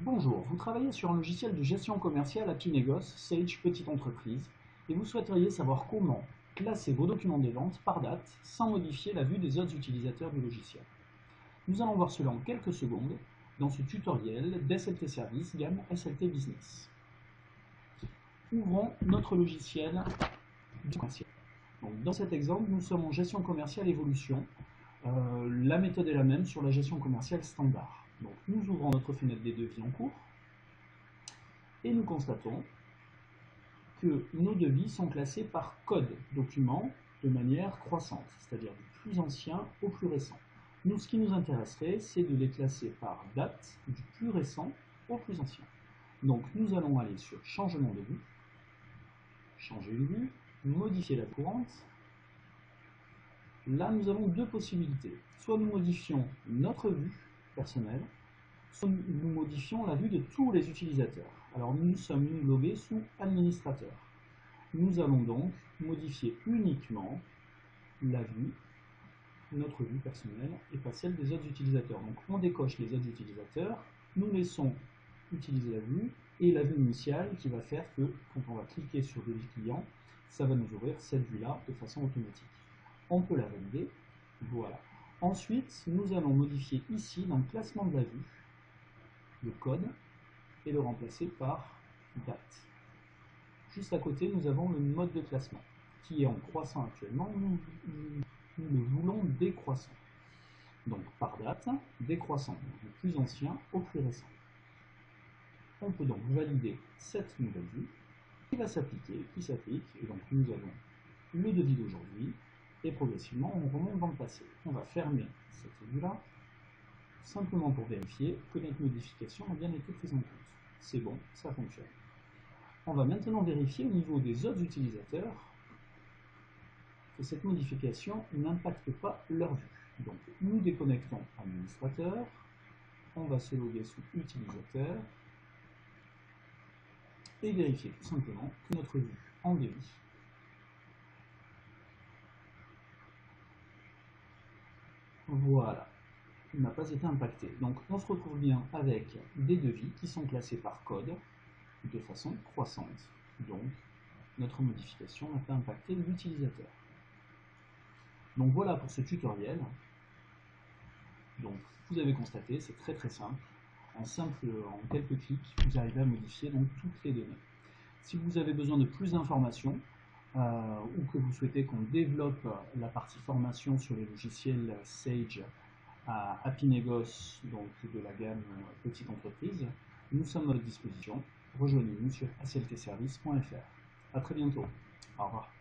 Bonjour, vous travaillez sur un logiciel de gestion commerciale Happy Négoce, Sage Petite Entreprise, et vous souhaiteriez savoir comment classer vos documents de vente par date sans modifier la vue des autres utilisateurs du logiciel. Nous allons voir cela en quelques secondes dans ce tutoriel d'SLT Service gamme SLT Business. Ouvrons notre logiciel commercial. Donc, dans cet exemple, nous sommes en gestion commerciale évolution. La méthode est la même sur la gestion commerciale standard. Donc, nous ouvrons notre fenêtre des devis en cours et nous constatons que nos devis sont classés par code document de manière croissante, c'est-à-dire du plus ancien au plus récent. Nous, ce qui nous intéresserait, c'est de les classer par date du plus récent au plus ancien. Donc, nous allons aller sur changement de vue, changer une vue, modifier la courante. Là, nous avons deux possibilités. Soit nous modifions notre vue personnelle, soit nous modifions la vue de tous les utilisateurs. Alors, nous sommes logués sous administrateur. Nous allons donc modifier uniquement la vue, notre vue personnelle, et pas celle des autres utilisateurs. Donc, on décoche les autres utilisateurs, nous laissons utiliser la vue, et la vue initiale qui va faire que, quand on va cliquer sur devis client, ça va nous ouvrir cette vue-là de façon automatique. On peut la valider, voilà. Ensuite, nous allons modifier ici, dans le classement de la vue, le code, et le remplacer par date. Juste à côté, nous avons le mode de classement, qui est en croissant actuellement, nous le voulons décroissant. Donc par date, décroissant, du plus ancien au plus récent. On peut donc valider cette nouvelle vue, qui va s'appliquer, qui s'applique, et donc nous avons le devis d'aujourd'hui, et progressivement on remonte dans le passé. On va fermer cette vue-là, simplement pour vérifier que notre modification a bien été prise en compte. C'est bon, ça fonctionne. On va maintenant vérifier au niveau des autres utilisateurs que cette modification n'impacte pas leur vue. Donc nous déconnectons administrateur, on va se loguer sous utilisateur et vérifier tout simplement que notre vue en devis voilà, n'a pas été impactée. Donc on se retrouve bien avec des devis qui sont classés par code de façon croissante. Donc notre modification n'a pas impacté l'utilisateur. Donc voilà pour ce tutoriel. Donc vous avez constaté, c'est très simple. En quelques clics, vous arrivez à modifier donc toutes les données. Si vous avez besoin de plus d'informations ou que vous souhaitez qu'on développe la partie formation sur les logiciels Sage à Happy Négoce, donc de la gamme Petite Entreprise, nous sommes à votre disposition. Rejoignez-nous sur sltservice.fr. A très bientôt. Au revoir.